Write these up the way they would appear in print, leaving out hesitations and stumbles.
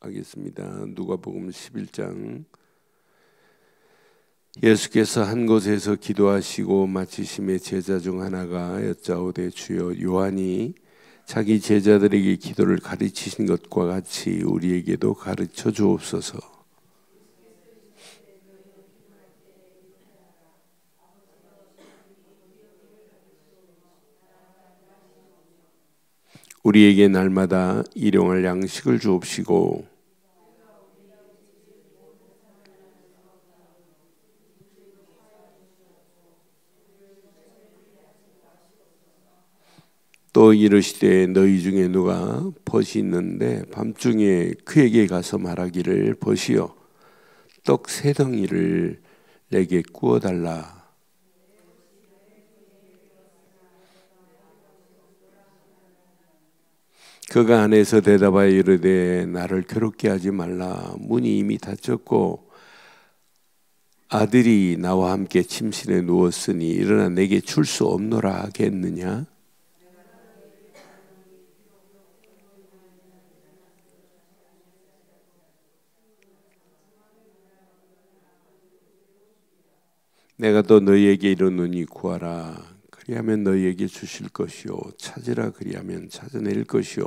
하겠습니다. 누가복음 11장. 예수께서 한 곳에서 기도하시고 마치심에 제자 중 하나가 여짜오되 주여, 요한이 자기 제자들에게 기도를 가르치신 것과 같이 우리에게도 가르쳐 주옵소서. 우리에게 날마다 일용할 양식을 주옵시고 또 이르시되 너희 중에 누가 벗이 있는데 밤중에 그에게 가서 말하기를 벗이여 떡 세 덩이를 내게 구워 달라. 그가 안에서 대답하여 이르되 나를 괴롭게 하지 말라. 문이 이미 닫혔고 아들이 나와 함께 침실에 누웠으니 일어나 내게 줄 수 없노라 하겠느냐? 내가 또 너희에게 이르노니 구하라 그리하면 너희에게 주실 것이요 찾으라 그리하면 찾아낼 것이요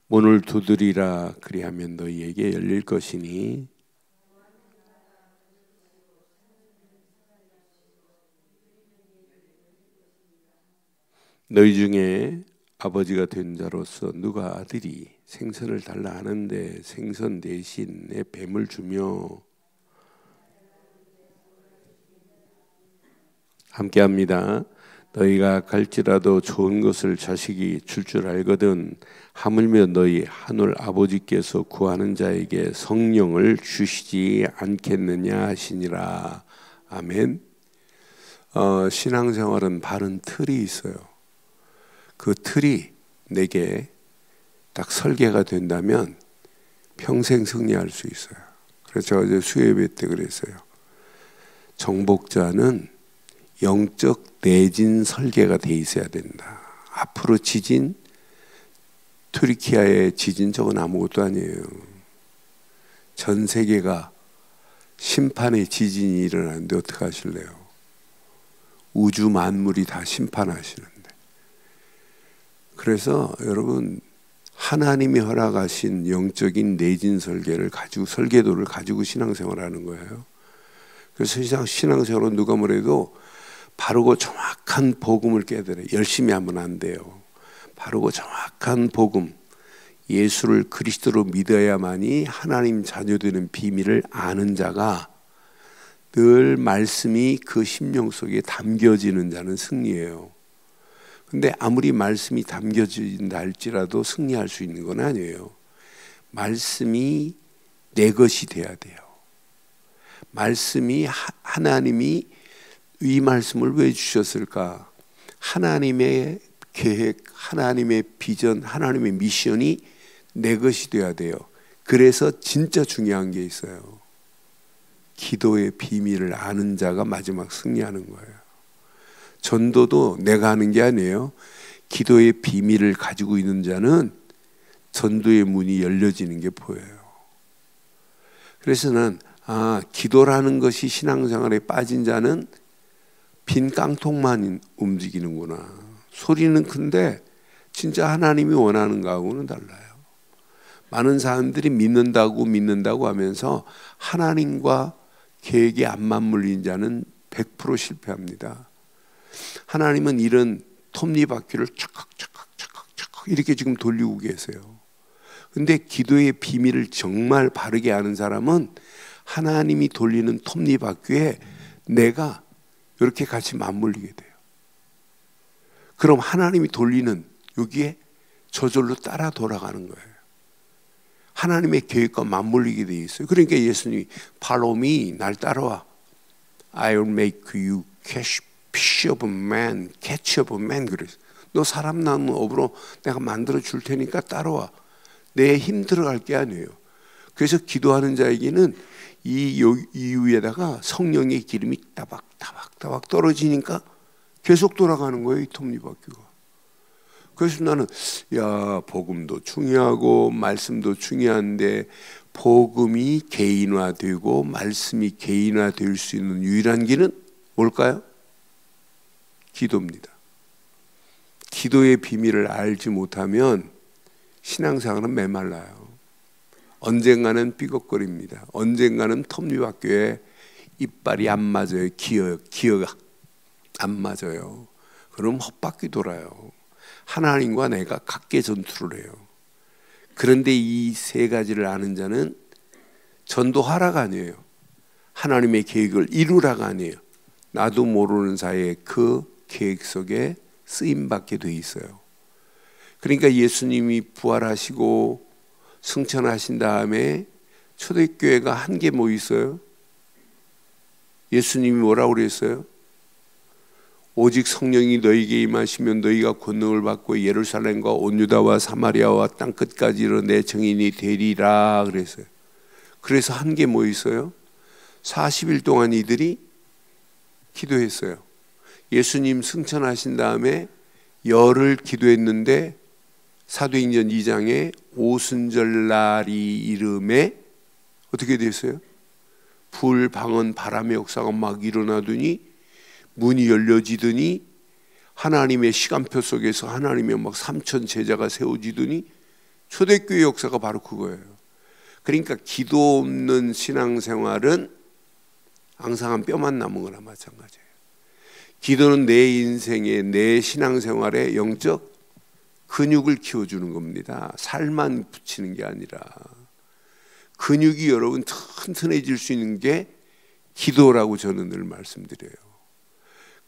문을 두드리라 그리하면 너희에게 열릴 것이니 너희 중에 아버지가 된 자로서 누가 아들이 생선을 달라 하는데 생선 대신에 뱀을 주며 함께합니다. 너희가 갈지라도 좋은 것을 자식이 줄 알거든 하물며 너희 하늘 아버지께서 구하는 자에게 성령을 주시지 않겠느냐 하시니라. 아멘. 신앙생활은 바른 틀이 있어요. 그 틀이 내게 딱 설계가 된다면 평생 승리할 수 있어요. 그래서 제가 어제 수요예배 때 그랬어요. 정복자는 영적 내진 설계가 돼 있어야 된다. 앞으로 지진, 튀르키예의 지진 저건 아무것도 아니에요. 전 세계가 심판의 지진이 일어나는데 어떻게 하실래요? 우주 만물이 다 심판하시는데. 그래서 여러분 하나님이 허락하신 영적인 내진 설계를 가지고 설계도를 가지고 신앙생활하는 거예요. 그래서 신앙생활은 누가 뭐래도 바르고 정확한 복음을 깨달아요. 열심히 하면 안 돼요. 바르고 정확한 복음, 예수를 그리스도로 믿어야만이 하나님 자녀되는 비밀을 아는 자가 늘 말씀이 그 심령 속에 담겨지는 자는 승리예요. 근데 아무리 말씀이 담겨진다 할지라도 승리할 수 있는 건 아니에요. 말씀이 내 것이 돼야 돼요. 말씀이 하나님이 이 말씀을 왜 주셨을까? 하나님의 계획, 하나님의 비전, 하나님의 미션이 내 것이 돼야 돼요. 그래서 진짜 중요한 게 있어요. 기도의 비밀을 아는 자가 마지막 승리하는 거예요. 전도도 내가 하는 게 아니에요. 기도의 비밀을 가지고 있는 자는 전도의 문이 열려지는 게 보여요. 그래서 난 기도라는 것이 신앙생활에 빠진 자는 빈 깡통만 움직이는구나. 소리는 큰데 진짜 하나님이 원하는 거하고는 달라요. 많은 사람들이 믿는다고 하면서 하나님과 계획에 안 맞물린 자는 100% 실패합니다. 하나님은 이런 톱니바퀴를 착각 이렇게 지금 돌리고 계세요. 근데 기도의 비밀을 정말 바르게 아는 사람은 하나님이 돌리는 톱니바퀴에 내가 이렇게 같이 맞물리게 돼요. 그럼 하나님이 돌리는 여기에 저절로 따라 돌아가는 거예요. 하나님의 계획과 맞물리게 돼 있어요. 그러니까 예수님이 Follow me, 날 따라와. I will make you fish of man, catch of man. 그랬어요. 너 사람 낳는 업으로 내가 만들어 줄 테니까 따라와. 내 힘 들어갈 게 아니에요. 그래서 기도하는 자에게는 이 위에다가 성령의 기름이 따박따박 떨어지니까 계속 돌아가는 거예요. 이 톱니바퀴가. 그래서 나는 복음도 중요하고 말씀도 중요한데 복음이 개인화되고 말씀이 개인화될 수 있는 유일한 길은 뭘까요? 기도입니다. 기도의 비밀을 알지 못하면 신앙생활은 메말라요. 언젠가는 삐걱거립니다. 언젠가는 톱니바퀴에 이빨이 안 맞아요. 기어가 안 맞아요. 그럼 헛바퀴 돌아요. 하나님과 내가 각계 전투를 해요. 그런데 이 세 가지를 아는 자는 전도하라가 아니에요. 하나님의 계획을 이루라가 아니에요. 나도 모르는 사이에 그 계획 속에 쓰임받게 돼 있어요. 그러니까 예수님이 부활하시고 승천하신 다음에 초대교회가 한 개 뭐 있어요? 예수님이 뭐라고 그랬어요? 오직 성령이 너희에게 임하시면 너희가 권능을 받고 예루살렘과 온 유다와 사마리아와 땅끝까지 이르러 내 증인이 되리라 그랬어요. 그래서 한 게 뭐 있어요? 40일 동안 이들이 기도했어요. 예수님 승천하신 다음에 열흘 기도했는데 사도행전 2장에 오순절날이 이름에 어떻게 됐어요? 불, 방언, 바람의 역사가 막 일어나더니 문이 열려지더니 하나님의 시간표 속에서 하나님의 막 3천 제자가 세워지더니 초대교회 역사가 바로 그거예요. 그러니까 기도 없는 신앙생활은 앙상한 뼈만 남은 거나 마찬가지예요. 기도는 내 인생에 내 신앙생활에 영적 근육을 키워주는 겁니다. 살만 붙이는 게 아니라 근육이 여러분 튼튼해질 수 있는 게 기도라고 저는 늘 말씀드려요.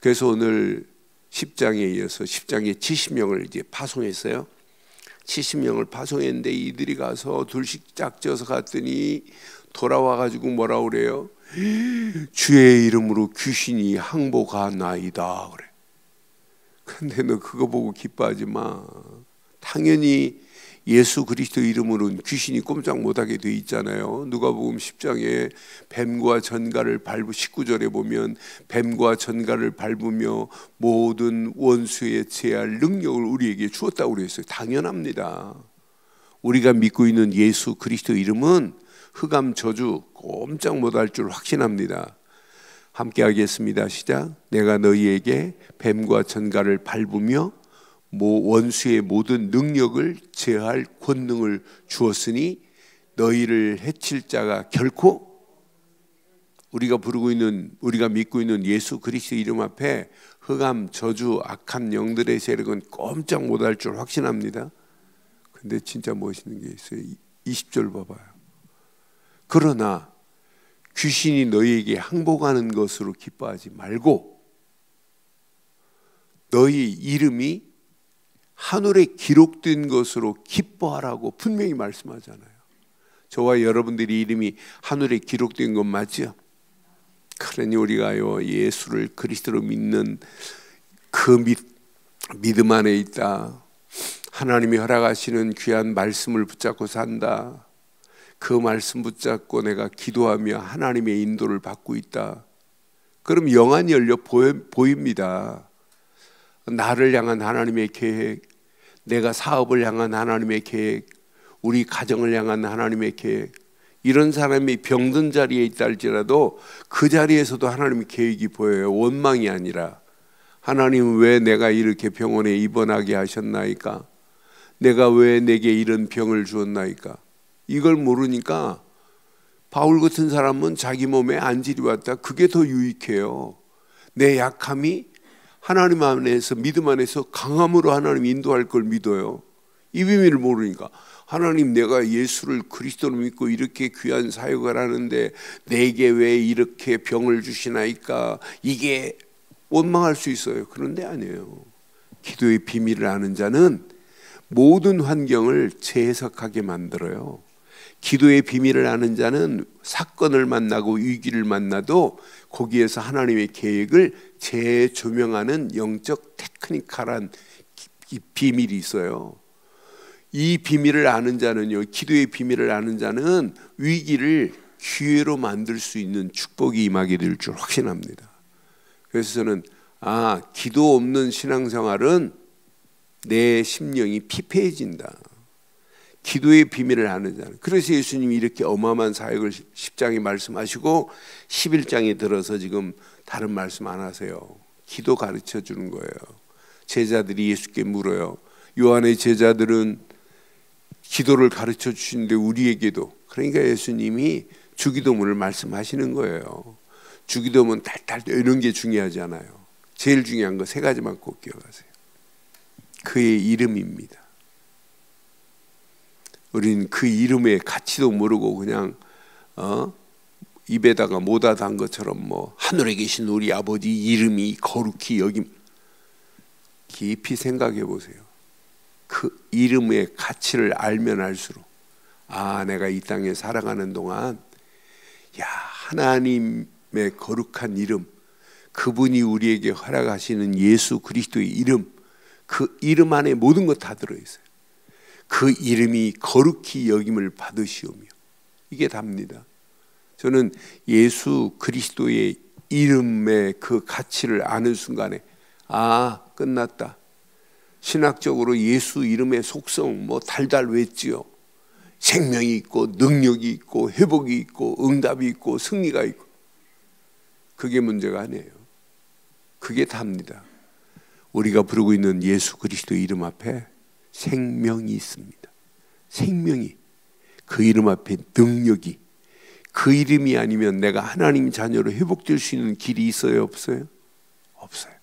그래서 오늘 10장에 이어서 10장에 70명을 이제 파송했어요. 70명을 파송했는데 이들이 가서 둘씩 짝지어서 갔더니 돌아와가지고 뭐라 그래요? 주의 이름으로 귀신이 항복하나이다 그래. 근데 너 그거 보고 기뻐하지 마. 당연히 예수 그리스도 이름으로는 귀신이 꼼짝 못하게 돼 있잖아요. 누가복음 10장에 뱀과 전갈을 19절에 보면 뱀과 전갈을 밟으며 모든 원수에 제할 능력을 우리에게 주었다고 그랬어요. 당연합니다. 우리가 믿고 있는 예수 그리스도 이름은 흑암 저주 꼼짝 못할 줄 확신합니다. 함께 하겠습니다. 시작. 내가 너희에게 뱀과 전갈을 밟으며 원수의 모든 능력을 제할 권능을 주었으니 너희를 해칠 자가 결코 우리가 믿고 있는 예수 그리스도 이름 앞에 흑암 저주 악한 영들의 세력은 꼼짝 못할 줄 확신합니다. 근데 진짜 멋있는 게 있어요. 20절 봐봐요. 그러나 귀신이 너희에게 항복하는 것으로 기뻐하지 말고 너희 이름이 하늘에 기록된 것으로 기뻐하라고 분명히 말씀하잖아요. 저와 여러분들이 이름이 하늘에 기록된 건 맞죠? 그러니 우리가요 예수를 그리스도로 믿는 그 믿음 안에 있다. 하나님이 허락하시는 귀한 말씀을 붙잡고 산다. 그 말씀 붙잡고 내가 기도하며 하나님의 인도를 받고 있다. 그럼 영안이 열려 보입니다. 나를 향한 하나님의 계획, 내가 사업을 향한 하나님의 계획, 우리 가정을 향한 하나님의 계획. 이런 사람이 병든 자리에 있다 할지라도 그 자리에서도 하나님의 계획이 보여요. 원망이 아니라 하나님 왜 내가 이렇게 병원에 입원하게 하셨나이까? 내가 왜 내게 이런 병을 주었나이까? 이걸 모르니까 바울 같은 사람은 자기 몸에 안질이 왔다. 그게 더 유익해요. 내 약함이 하나님 안에서 믿음 안에서 강함으로 하나님 인도할 걸 믿어요. 이 비밀을 모르니까 하나님 내가 예수를 그리스도로 믿고 이렇게 귀한 사역을 하는데 내게 왜 이렇게 병을 주시나이까? 이게 원망할 수 있어요. 그런데 아니에요. 기도의 비밀을 아는 자는 모든 환경을 재해석하게 만들어요. 기도의 비밀을 아는 자는 사건을 만나고 위기를 만나도 거기에서 하나님의 계획을 재조명하는 영적 테크니컬한 비밀이 있어요. 이 비밀을 아는 자는요, 기도의 비밀을 아는 자는 위기를 기회로 만들 수 있는 축복이 임하게 될 줄 확신합니다. 그래서 저는 기도 없는 신앙생활은 내 심령이 피폐해진다. 기도의 비밀을 아는 자는. 그래서 예수님이 이렇게 어마어마한 사역을 10장에 말씀하시고 11장에 들어서 지금 다른 말씀 안 하세요. 기도 가르쳐 주는 거예요. 제자들이 예수께 물어요. 요한의 제자들은 기도를 가르쳐 주시는데 우리에게도. 그러니까 예수님이 주기도문을 말씀하시는 거예요. 주기도문 달달 이런 게 중요하지 않아요. 제일 중요한 거 3가지만 꼭 기억하세요. 그의 이름입니다. 우리는 그 이름의 가치도 모르고 그냥 입에다가 못다 단 것처럼 뭐 하늘에 계신 우리 아버지 이름이 거룩히 여김. 깊이 생각해 보세요. 그 이름의 가치를 알면 알수록 내가 이 땅에 살아가는 동안 하나님의 거룩한 이름, 그분이 우리에게 허락하시는 예수 그리스도의 이름, 그 이름 안에 모든 것 다 들어있어요. 그 이름이 거룩히 여김을 받으시오며. 이게 답니다. 저는 예수 그리스도의 이름의 그 가치를 아는 순간에 끝났다. 신학적으로 예수 이름의 속성 뭐 달달 외지요. 생명이 있고 능력이 있고 회복이 있고 응답이 있고 승리가 있고. 그게 문제가 아니에요. 그게 답니다. 우리가 부르고 있는 예수 그리스도의 이름 앞에 생명이 있습니다. 생명이. 그 이름 앞에 능력이. 그 이름이 아니면 내가 하나님 자녀로 회복될 수 있는 길이 있어요? 없어요? 없어요.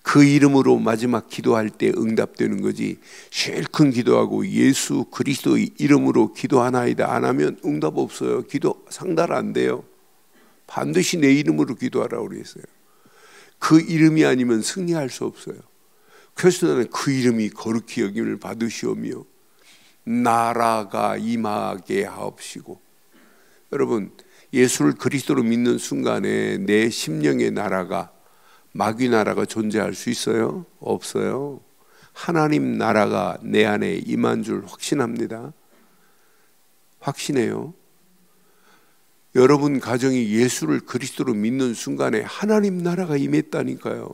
그 이름으로 마지막 기도할 때 응답되는 거지. 실컷 기도하고 예수 그리스도의 이름으로 기도하나이다 안 하면 응답 없어요. 기도 상달 안 돼요. 반드시 내 이름으로 기도하라고 그랬어요. 그 이름이 아니면 승리할 수 없어요. 그래서 나는 그 이름이 거룩히 여김을 받으시오며 나라가 임하게 하옵시고. 여러분, 예수를 그리스도로 믿는 순간에 내 심령의 나라가, 마귀 나라가 존재할 수 있어요? 없어요. 하나님 나라가 내 안에 임한 줄 확신합니다. 확신해요. 여러분 가정이 예수를 그리스도로 믿는 순간에 하나님 나라가 임했다니까요.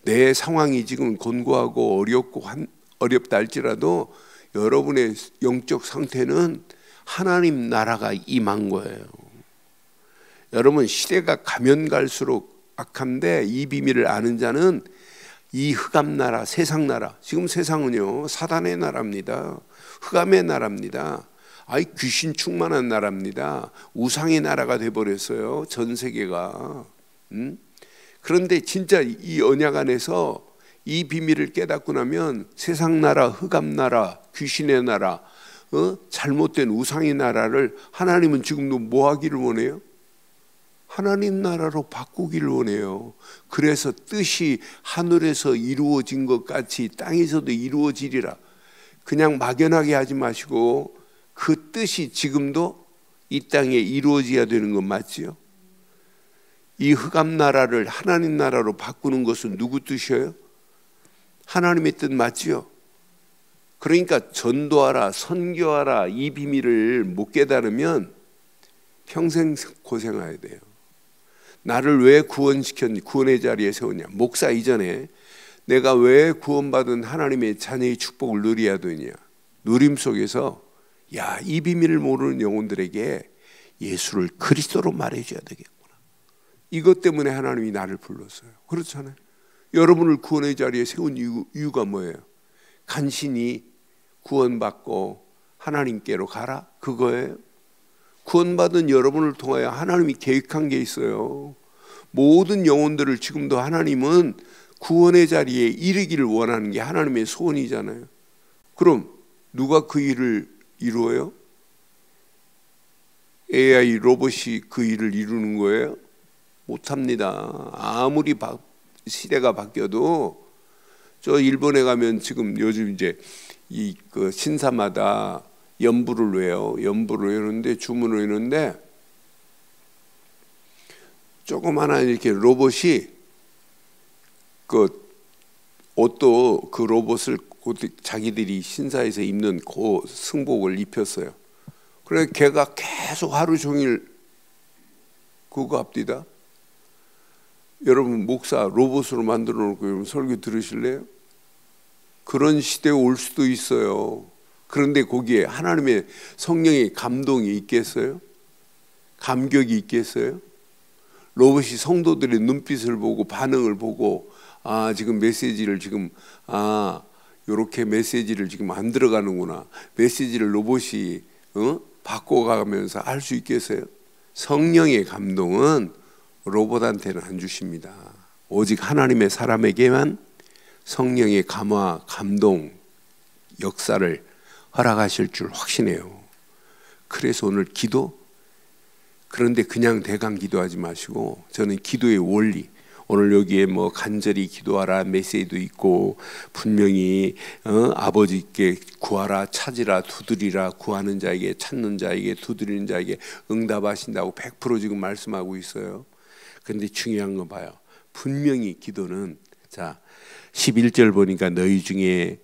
내 상황이 지금 곤고하고 어렵다 할지라도 여러분의 영적 상태는 하나님 나라가 임한 거예요. 여러분, 시대가 가면 갈수록 악한데 이 비밀을 아는 자는 이 흑암 나라, 세상 나라, 지금 세상은요 사단의 나라입니다. 흑암의 나라입니다. 귀신 충만한 나라입니다. 우상의 나라가 돼버렸어요, 전 세계가. 그런데 진짜 이 언약 안에서 이 비밀을 깨닫고 나면 세상 나라, 흑암 나라, 귀신의 나라, 잘못된 우상의 나라를 하나님은 지금도 뭐 하기를 원해요? 하나님 나라로 바꾸기를 원해요. 그래서 뜻이 하늘에서 이루어진 것 같이 땅에서도 이루어지리라. 그냥 막연하게 하지 마시고 그 뜻이 지금도 이 땅에 이루어져야 되는 건 맞지요? 이 흑암 나라를 하나님 나라로 바꾸는 것은 누구 뜻이에요? 하나님의 뜻 맞지요? 그러니까 전도하라, 선교하라 이 비밀을 못 깨달으면 평생 고생해야 돼요. 나를 왜 구원의 자리에 세우냐? 목사 이전에 내가 왜 구원받은 하나님의 자녀의 축복을 누려야 되냐? 누림 속에서 이 비밀을 모르는 영혼들에게 예수를 그리스도로 말해줘야 되겠구나. 이것 때문에 하나님이 나를 불렀어요. 그렇잖아요. 여러분을 구원의 자리에 세운 이유가 뭐예요? 간신히 구원받고 하나님께로 가라? 그거예요. 구원받은 여러분을 통하여 하나님이 계획한 게 있어요. 모든 영혼들을 지금도 하나님은 구원의 자리에 이르기를 원하는 게 하나님의 소원이잖아요. 그럼 누가 그 일을 이루어요? AI 로봇이 그 일을 이루는 거예요? 못합니다. 아무리 시대가 바뀌어도 저 일본에 가면 지금 요즘 이제 그 신사마다 연부를 외요. 연부를 외우는데 주문을 외우는데 조그마한 이렇게 로봇이 그 옷도 그 로봇을 자기들이 신사에서 입는 그 승복을 입혔어요. 그래 걔가 계속 하루 종일 그거 합디다. 여러분 목사 로봇으로 만들어 놓고 여러분 설교 들으실래요? 그런 시대에 올 수도 있어요. 그런데 거기에 하나님의 성령의 감동이 있겠어요? 감격이 있겠어요? 로봇이 성도들의 눈빛을 보고 반응을 보고 지금 메시지를 지금 요렇게 메시지를 지금 안 들어가는구나. 메시지를 로봇이 바꿔가면서 알 수 있겠어요? 성령의 감동은 로봇한테는 안 주십니다. 오직 하나님의 사람에게만 성령의 감화, 감동, 역사를 허락하실 줄 확신해요. 그래서 오늘 기도, 그런데 그냥 대강 기도하지 마시고, 저는 기도의 원리, 오늘 여기에 뭐 간절히 기도하라 메시지도 있고, 분명히 아버지께 구하라, 찾으라, 두드리라, 구하는 자에게, 찾는 자에게, 두드리는 자에게 응답하신다고 100% 지금 말씀하고 있어요. 그런데 중요한 거 봐요. 분명히 기도는, 자 11절 보니까 너희 중에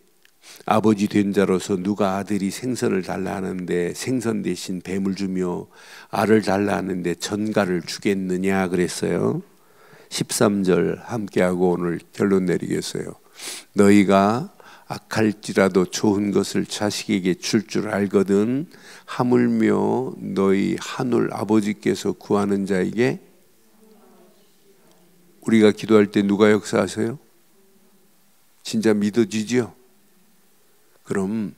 아버지 된 자로서 누가 아들이 생선을 달라 하는데 생선 대신 뱀을 주며 알을 달라 하는데 전갈을 주겠느냐 그랬어요. 13절 함께하고 오늘 결론 내리겠어요. 너희가 악할지라도 좋은 것을 자식에게 줄 알거든 하물며 너희 하늘 아버지께서 구하는 자에게. 우리가 기도할 때 누가 역사하세요? 진짜 믿어지죠? 그럼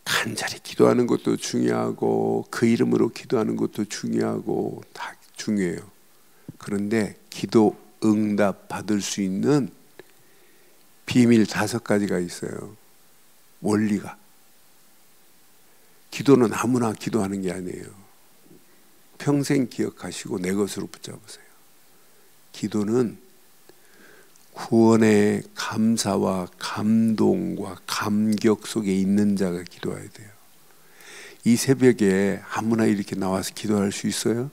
간절히 기도하는 것도 중요하고 그 이름으로 기도하는 것도 중요하고 다 중요해요. 그런데 기도 응답 받을 수 있는 비밀 5가지가 있어요. 원리가. 기도는 아무나 기도하는 게 아니에요. 평생 기억하시고 내 것으로 붙잡으세요. 기도는 구원의 감사와 감동과 감격 속에 있는 자가 기도해야 돼요. 이 새벽에 아무나 이렇게 나와서 기도할 수 있어요?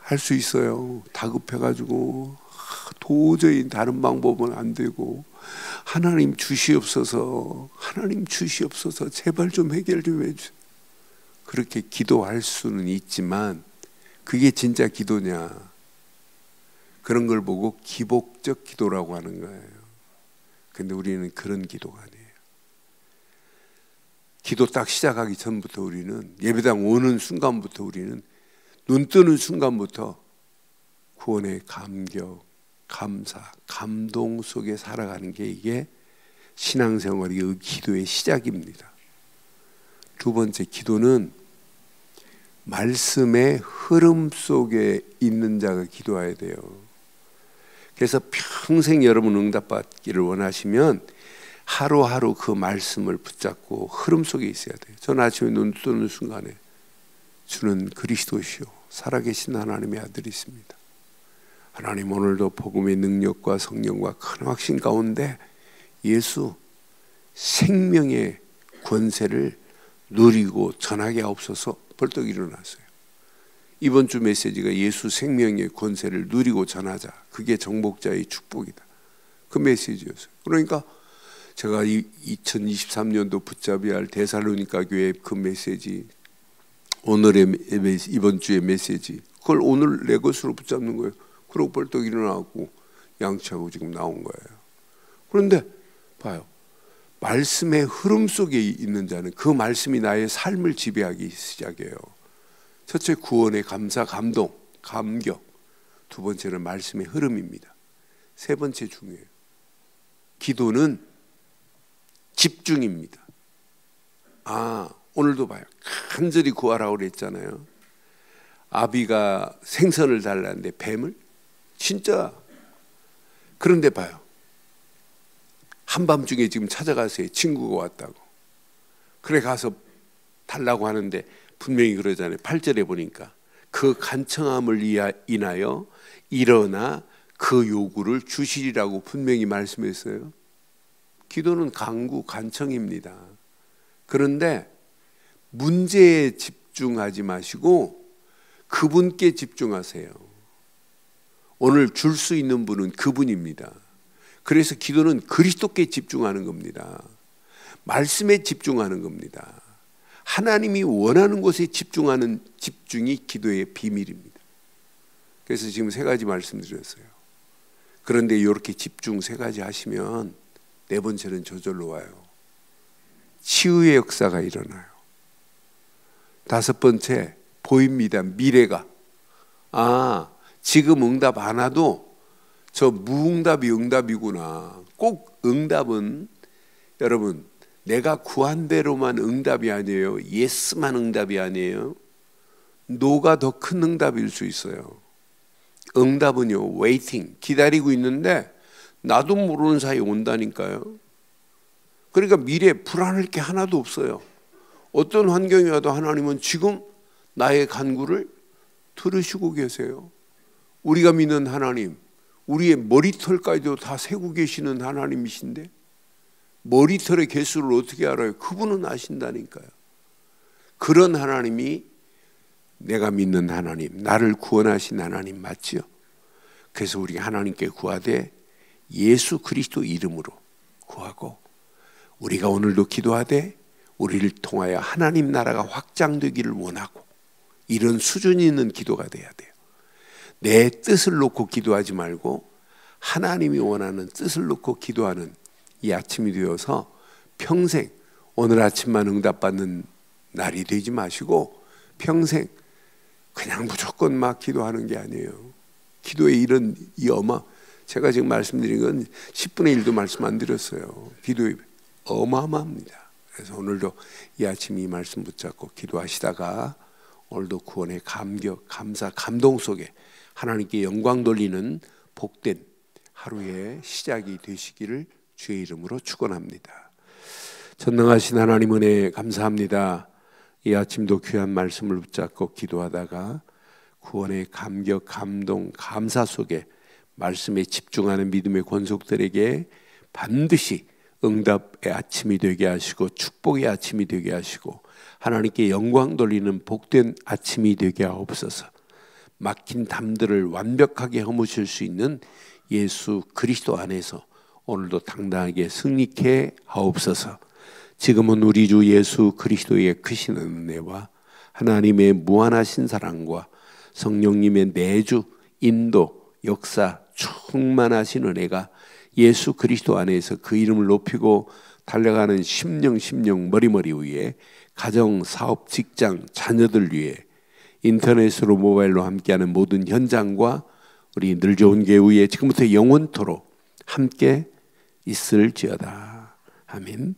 할 수 있어요. 다급해가지고 도저히 다른 방법은 안 되고 하나님 주시옵소서, 하나님 주시옵소서, 제발 좀 해결 좀 해주세요. 그렇게 기도할 수는 있지만 그게 진짜 기도냐? 그런 걸 보고 기복적 기도라고 하는 거예요. 근데 우리는 그런 기도가 아니에요. 기도 딱 시작하기 전부터 우리는, 예배당 오는 순간부터 우리는, 눈 뜨는 순간부터 구원의 감격, 감사, 감동 속에 살아가는 게 이게 신앙생활의 기도의 시작입니다. 두 번째, 기도는 말씀의 흐름 속에 있는 자가 기도해야 돼요. 그래서 평생 여러분 응답받기를 원하시면 하루하루 그 말씀을 붙잡고 흐름 속에 있어야 돼요. 저는 아침에 눈 뜨는 순간에 주는 그리스도시요 살아계신 하나님의 아들이십니다. 하나님 오늘도 복음의 능력과 성령과 큰 확신 가운데 예수 생명의 권세를 누리고 전하게 하옵소서. 벌떡 일어났어요. 이번 주 메시지가 예수 생명의 권세를 누리고 전하자. 그게 정복자의 축복이다. 그 메시지였어요. 그러니까 제가 2023년도 붙잡아야 할 데살로니가 교회 그 메시지, 오늘의 이번 주의 메시지, 그걸 오늘 내 것으로 붙잡는 거예요. 그러고 벌떡 일어나고 양치하고 지금 나온 거예요. 그런데 봐요. 말씀의 흐름 속에 있는 자는 그 말씀이 나의 삶을 지배하기 시작해요. 첫째, 구원의 감사, 감동, 감격. 두 번째는 말씀의 흐름입니다. 세 번째 중요해요. 기도는 집중입니다. 오늘도 봐요. 간절히 구하라고 그랬잖아요. 아비가 생선을 달라는데 뱀을? 진짜. 그런데 봐요. 한밤중에 지금 찾아가세요. 친구가 왔다고. 그래 가서 달라고 하는데 분명히 그러잖아요. 8절에 보니까 그 간청함을 인하여 일어나 그 요구를 주시리라고 분명히 말씀했어요. 기도는 간구, 간청입니다. 그런데 문제에 집중하지 마시고 그분께 집중하세요. 오늘 줄 수 있는 분은 그분입니다. 그래서 기도는 그리스도께 집중하는 겁니다. 말씀에 집중하는 겁니다. 하나님이 원하는 것에 집중하는 집중이 기도의 비밀입니다. 그래서 지금 3가지 말씀드렸어요. 그런데 이렇게 집중 세 가지 하시면 네 번째는 저절로 와요. 치유의 역사가 일어나요. 다섯 번째, 보입니다. 미래가. 지금 응답 안 와도 저 무응답이 응답이구나. 꼭 응답은 여러분, 내가 구한 대로만 응답이 아니에요. 예스만 응답이 아니에요. 노가 더 큰 응답일 수 있어요. 응답은요, 웨이팅, 기다리고 있는데 나도 모르는 사이에 온다니까요. 그러니까 미래에 불안할 게 하나도 없어요. 어떤 환경이 와도 하나님은 지금 나의 간구를 들으시고 계세요. 우리가 믿는 하나님, 우리의 머리털까지도 다 세고 계시는 하나님이신데 머리털의 개수를 어떻게 알아요? 그분은 아신다니까요. 그런 하나님이 내가 믿는 하나님, 나를 구원하신 하나님 맞지요? 그래서 우리가 하나님께 구하되 예수 그리스도 이름으로 구하고, 우리가 오늘도 기도하되 우리를 통하여 하나님 나라가 확장되기를 원하고, 이런 수준이 있는 기도가 돼야 돼요. 내 뜻을 놓고 기도하지 말고 하나님이 원하는 뜻을 놓고 기도하는 이 아침이 되어서 평생 오늘 아침만 응답받는 날이 되지 마시고 평생 그냥 무조건 막 기도하는 게 아니에요. 기도의 이런 제가 지금 말씀드린 건 10분의 1도 말씀 안 드렸어요. 기도의 어마어마합니다. 그래서 오늘도 이 아침 이 말씀 붙잡고 기도하시다가 오늘도 구원의 감격, 감사, 감동 속에 하나님께 영광 돌리는 복된 하루의 시작이 되시기를 주의 이름으로 축원합니다. 전능하신 하나님 은혜 감사합니다. 이 아침도 귀한 말씀을 붙잡고 기도하다가 구원의 감격, 감동, 감사 속에 말씀에 집중하는 믿음의 권속들에게 반드시 응답의 아침이 되게 하시고 축복의 아침이 되게 하시고 하나님께 영광 돌리는 복된 아침이 되게 하옵소서. 막힌 담들을 완벽하게 허무실 수 있는 예수 그리스도 안에서 오늘도 당당하게 승리케 하옵소서. 지금은 우리 주 예수 그리스도의 크신 은혜와 하나님의 무한하신 사랑과 성령님의 내주 인도 역사 충만하신 은혜가 예수 그리스도 안에서 그 이름을 높이고 달려가는 심령 머리머리 위에 가정, 사업, 직장, 자녀들 위해 인터넷으로 모바일로 함께하는 모든 현장과 우리 늘 좋은 교회 지금부터 영원토록 함께 있을지어다. 아멘.